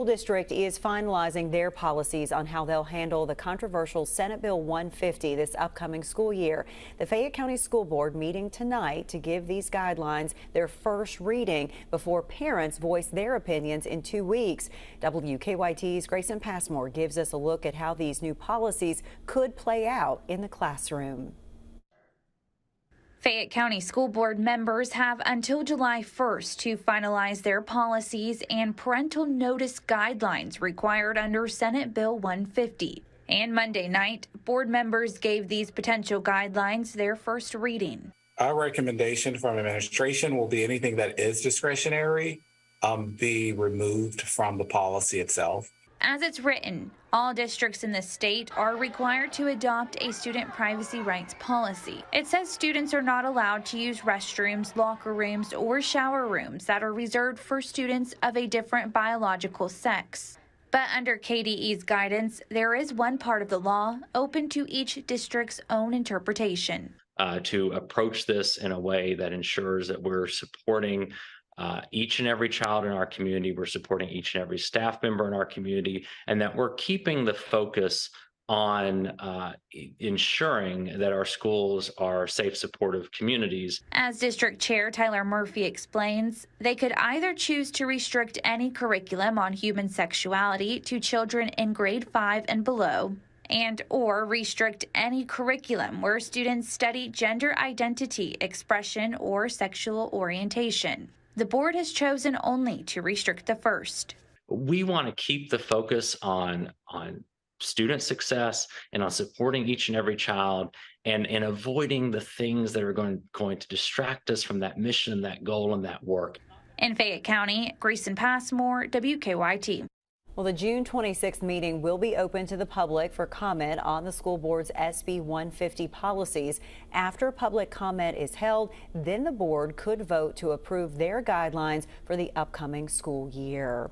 School district is finalizing their policies on how they'll handle the controversial Senate Bill 150 this upcoming school year. The Fayette County School Board meeting tonight to give these guidelines their first reading before parents voice their opinions in 2 weeks. WKYT's Grayson Passmore gives us a look at how these new policies could play out in the classroom. Fayette County School Board members have until July 1st to finalize their policies and parental notice guidelines required under Senate Bill 150. And Monday night, board members gave these potential guidelines their first reading. Our recommendation from administration will be anything that is discretionary be removed from the policy itself. As it's written, all districts in the state are required to adopt a student privacy rights policy. It says students are not allowed to use restrooms, locker rooms, or shower rooms that are reserved for students of a different biological sex. But under KDE's guidance, there is one part of the law open to each district's own interpretation. To approach this in a way that ensures that we're supporting each and every child in our community, we're supporting each and every staff member in our community, and that we're keeping the focus on ensuring that our schools are safe, supportive communities. As District Chair Tyler Murphy explains, they could either choose to restrict any curriculum on human sexuality to children in grade 5 and below, or restrict any curriculum where students study gender identity, expression, or sexual orientation. The board has chosen only to restrict the first. We want to keep the focus on student success and on supporting each and every child and avoiding the things that are going to distract us from that mission, that goal, and that work. In Fayette County, Grayson Passmore, WKYT. Well, the June 26th meeting will be open to the public for comment on the school board's SB 150 policies. After public comment is held, then the board could vote to approve their guidelines for the upcoming school year.